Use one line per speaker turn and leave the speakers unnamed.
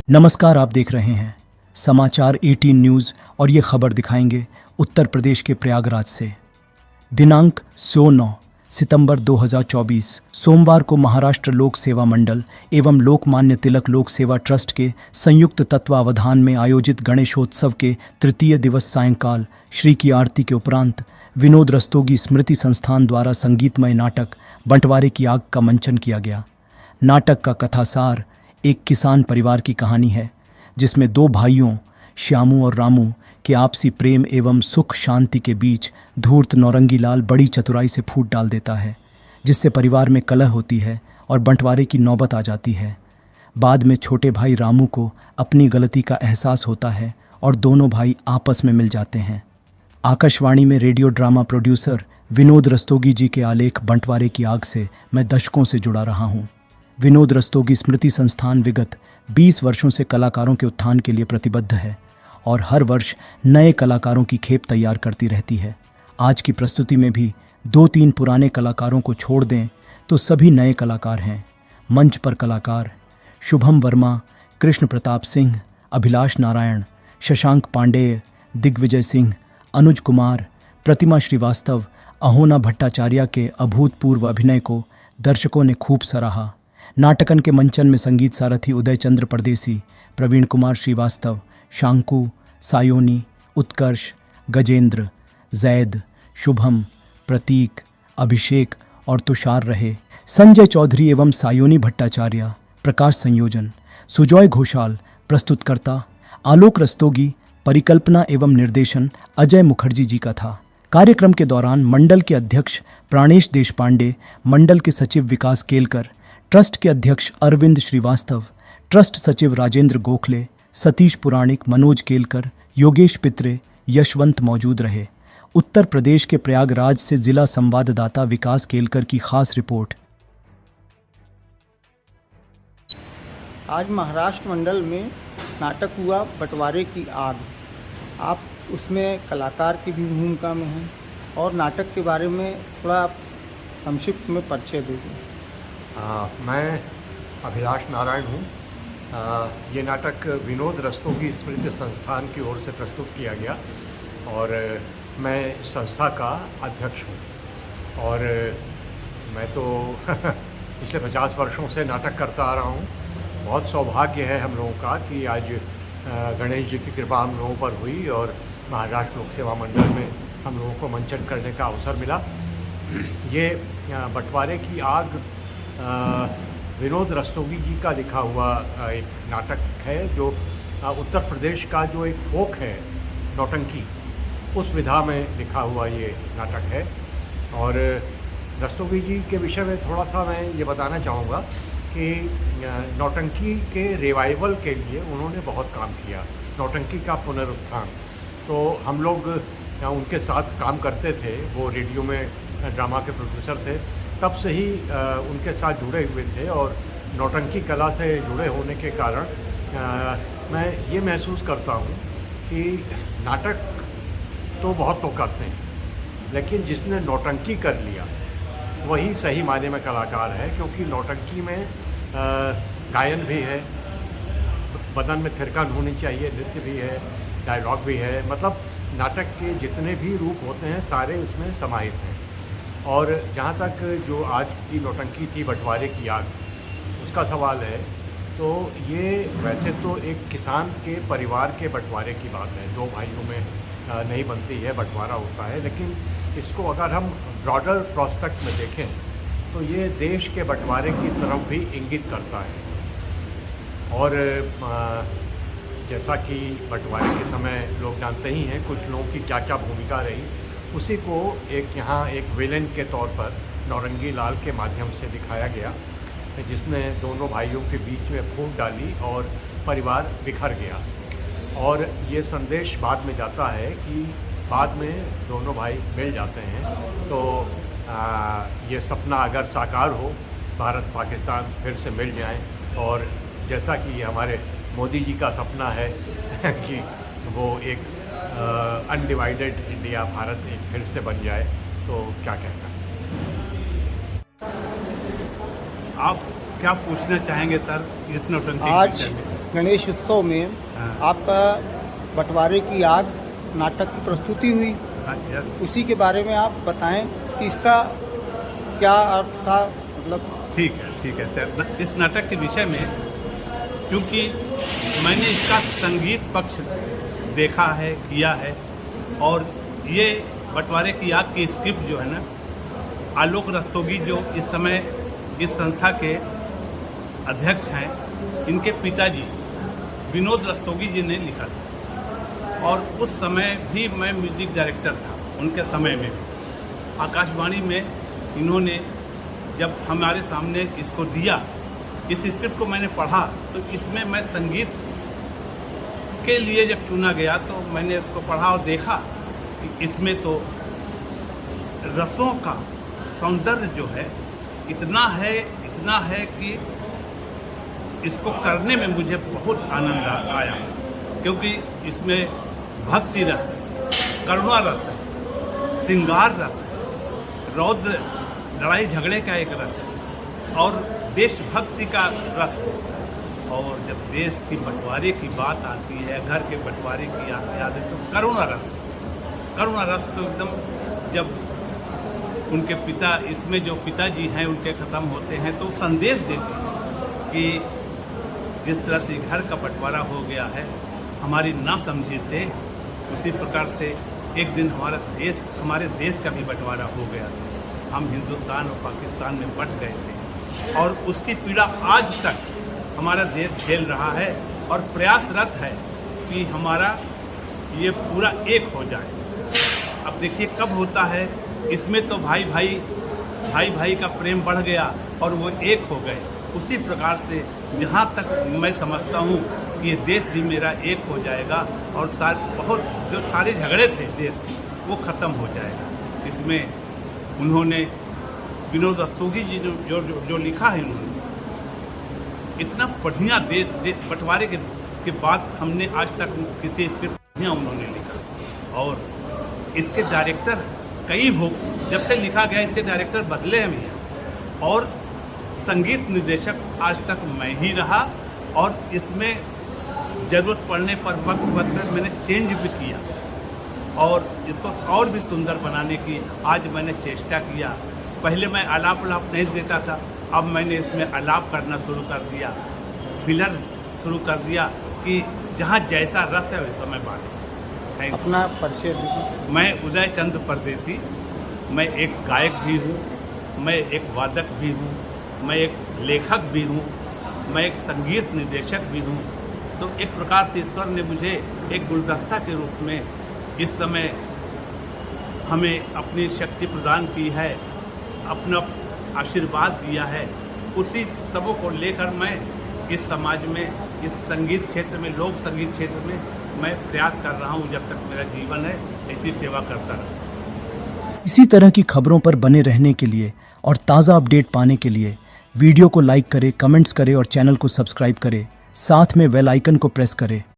नमस्कार, आप देख रहे हैं समाचार 18 न्यूज़ और ये खबर दिखाएंगे उत्तर प्रदेश के प्रयागराज से। दिनांक 9 सितंबर 2024 सोमवार को महाराष्ट्र लोक सेवा मंडल एवं लोकमान्य तिलक लोक सेवा ट्रस्ट के संयुक्त तत्वावधान में आयोजित गणेशोत्सव के तृतीय दिवस सायंकाल श्री की आरती के उपरांत विनोद रस्तोगी स्मृति संस्थान द्वारा संगीतमय नाटक बंटवारे की आग का मंचन किया गया। नाटक का कथासार एक किसान परिवार की कहानी है, जिसमें दो भाइयों श्यामू और रामू के आपसी प्रेम एवं सुख शांति के बीच धूर्त नौरंगी लाल बड़ी चतुराई से फूट डाल देता है, जिससे परिवार में कलह होती है और बंटवारे की नौबत आ जाती है। बाद में छोटे भाई रामू को अपनी गलती का एहसास होता है और दोनों भाई आपस में मिल जाते हैं। आकाशवाणी में radio drama producer Vinod Rastogi ji के आलेख बंटवारे की आग से मैं दशकों से जुड़ा रहा हूँ। विनोद रस्तोगी स्मृति संस्थान विगत 20 वर्षों से कलाकारों के उत्थान के लिए प्रतिबद्ध है और हर वर्ष नए कलाकारों की खेप तैयार करती रहती है। आज की प्रस्तुति में भी 2-3 पुराने कलाकारों को छोड़ दें तो सभी नए कलाकार हैं। मंच पर कलाकार शुभम वर्मा, कृष्ण प्रताप सिंह, अभिलाष नारायण, शशांक पांडेय, दिग्विजय सिंह, अनुज कुमार, प्रतिमा श्रीवास्तव, अहोना भट्टाचार्य के अभूतपूर्व अभिनय को दर्शकों ने खूब सराहा। नाटकन के मंचन में संगीत सारथी उदय चंद्र परदेसी, प्रवीण कुमार श्रीवास्तव, शांकु, सायोनी, उत्कर्ष, गजेंद्र, जैद, शुभम, प्रतीक, अभिषेक और तुषार रहे। संजय चौधरी एवं सायोनी भट्टाचार्य प्रकाश संयोजन, सुजॉय घोषाल प्रस्तुतकर्ता, आलोक रस्तोगी परिकल्पना एवं निर्देशन अजय मुखर्जी जी का था। कार्यक्रम के दौरान मंडल के अध्यक्ष प्राणेश देशपांडे, मंडल के सचिव विकास केलकर, ट्रस्ट के अध्यक्ष अरविंद श्रीवास्तव, ट्रस्ट सचिव राजेंद्र गोखले, सतीश पुराणिक, मनोज केलकर, योगेश पित्रे, यशवंत मौजूद रहे। उत्तर प्रदेश के प्रयागराज से जिला संवाददाता विकास केलकर की खास रिपोर्ट।
आज महाराष्ट्र मंडल में नाटक हुआ बंटवारे की आग। आप उसमें कलाकार की भी भूमिका में हैं और नाटक के बारे में थोड़ा आप संक्षिप्त में परिचय दीजिए।
मैं अभिलाष नारायण हूँ। ये नाटक विनोद रस्तोगी स्मृति संस्थान की ओर से प्रस्तुत किया गया और मैं संस्था का अध्यक्ष हूँ। और मैं तो पिछले 50 वर्षों से नाटक करता आ रहा हूँ। बहुत सौभाग्य है हम लोगों का कि आज गणेश जी की कृपा हम लोगों पर हुई और महाराष्ट्र लोक सेवा मंडल में हम लोगों को मंचन करने का अवसर मिला। ये बंटवारे की आग विनोद रस्तोगी जी का लिखा हुआ एक नाटक है, जो उत्तर प्रदेश का जो एक फोक है नौटंकी, उस विधा में लिखा हुआ ये नाटक है। और रस्तोगी जी के विषय में थोड़ा सा मैं ये बताना चाहूँगा कि नौटंकी के रिवाइवल के लिए उन्होंने बहुत काम किया, नौटंकी का पुनरुत्थान। तो हम लोग उनके साथ काम करते थे, वो रेडियो में ड्रामा के प्रोड्यूसर थे, तब से ही उनके साथ जुड़े हुए थे और नौटंकी कला से जुड़े होने के कारण मैं ये महसूस करता हूँ कि नाटक तो बहुत लोग करते हैं, लेकिन जिसने नौटंकी कर लिया वही सही मायने में कलाकार है। क्योंकि नौटंकी में गायन भी है, बदन में थिरकन होनी चाहिए, नृत्य भी है, डायलॉग भी है, मतलब नाटक के जितने भी रूप होते हैं सारे उसमें समाहित हैं। और जहाँ तक जो आज की नौटंकी थी बंटवारे की आग, उसका सवाल है, तो ये वैसे तो एक किसान के परिवार के बंटवारे की बात है, दो भाइयों में नहीं बनती है, बंटवारा होता है। लेकिन इसको अगर हम ब्रॉडर प्रोस्पेक्ट में देखें तो ये देश के बंटवारे की तरफ भी इंगित करता है। और जैसा कि बंटवारे के समय लोग जानते ही हैं कुछ लोगों की क्या क्या भूमिका रही, उसी को एक यहाँ एक विलेन के तौर पर नौरंगी लाल के माध्यम से दिखाया गया, जिसने दोनों भाइयों के बीच में फूट डाली और परिवार बिखर गया। और ये संदेश बाद में जाता है कि बाद में दोनों भाई मिल जाते हैं। तो ये सपना अगर साकार हो, भारत पाकिस्तान फिर से मिल जाएं, और जैसा कि हमारे मोदी जी का सपना है कि वो एक अनडिवाइडेड इंडिया, भारत एक फिर से बन जाए, तो क्या कहना।
आप क्या पूछना चाहेंगे सर इस नौटंकी
आज गणेश उत्सव में
हाँ।
आपका बंटवारे की आग नाटक की प्रस्तुति हुई,
हाँ, यस।
उसी के बारे में आप बताएं कि इसका क्या अर्थ था, मतलब।
ठीक है सर। इस नाटक के विषय में क्योंकि मैंने इसका संगीत पक्ष देखा है, किया है, और ये बंटवारे की आग की स्क्रिप्ट जो है ना, आलोक रस्तोगी जो इस समय इस संस्था के अध्यक्ष हैं, इनके पिताजी विनोद रस्तोगी जी ने लिखा था। और उस समय भी मैं म्यूजिक डायरेक्टर था, उनके समय में भी आकाशवाणी में इन्होंने जब हमारे सामने इसको दिया, इस स्क्रिप्ट को मैंने पढ़ा, तो इसमें मैं संगीत के लिए जब चुना गया तो मैंने इसको पढ़ा और देखा कि इसमें तो रसों का सौंदर्य जो है इतना है कि इसको करने में मुझे बहुत आनंद आया, क्योंकि इसमें भक्ति रस है, करुणा रस है, श्रृंगार रस है, रौद्र लड़ाई झगड़े का एक रस है, और देशभक्ति का रस है। और जब देश की बंटवारे की बात आती है, घर के बंटवारे की याद है, तो करुणा रस तो एकदम, जब उनके पिता, इसमें जो पिताजी हैं उनके ख़त्म होते हैं, तो संदेश देती है कि जिस तरह से घर का बंटवारा हो गया है हमारी नासमझी से, उसी प्रकार से एक दिन हमारे देश का भी बंटवारा हो गया था। हम हिंदुस्तान और पाकिस्तान में बंट गए थे, और उसकी पीड़ा आज तक हमारा देश झेल रहा है, और प्रयासरत है कि हमारा ये पूरा एक हो जाए। अब देखिए कब होता है, इसमें तो भाई भाई का प्रेम बढ़ गया और वो एक हो गए। उसी प्रकार से जहाँ तक मैं समझता हूँ कि ये देश भी मेरा एक हो जाएगा, और जो सारे झगड़े थे देश के, वो ख़त्म हो जाएगा। इसमें उन्होंने विनोद रस्तोगी जी जो लिखा है, उन्होंने इतना बढ़िया बंटवारे के बाद हमने आज तक किसी स्क्रिप्ट बढ़िया उन्होंने लिखा। और इसके डायरेक्टर कई हो, जब से लिखा गया इसके डायरेक्टर बदले हैं भैया, और संगीत निर्देशक आज तक मैं ही रहा, और इसमें ज़रूरत पड़ने पर वक्त मैंने चेंज भी किया, और इसको और भी सुंदर बनाने की आज मैंने चेष्टा किया। पहले मैं आलाप नहीं देता था, अब मैंने इसमें आलाप करना शुरू कर दिया, फिलर शुरू कर दिया कि जहाँ जैसा रस है वैसा मैं बांटूं।
अपना परिचय दीजिए।
मैं उदय चंद्र परदेसी, मैं एक गायक भी हूँ, मैं एक वादक भी हूँ, मैं एक लेखक भी हूँ, मैं एक संगीत निर्देशक भी हूँ। तो एक प्रकार से ईश्वर ने मुझे एक गुलदस्ता के रूप में इस समय हमें अपनी शक्ति प्रदान की है, अपना आशीर्वाद दिया है। उसी सबों को लेकर मैं इस समाज में, इस संगीत क्षेत्र में, लोक संगीत क्षेत्र में मैं प्रयास कर रहा हूँ। जब तक मेरा जीवन है ऐसी सेवा करता रहूँ।
इसी तरह की खबरों पर बने रहने के लिए और ताज़ा अपडेट पाने के लिए वीडियो को लाइक करें, कमेंट्स करें और चैनल को सब्सक्राइब करें। साथ में बेल आइकन को प्रेस करें।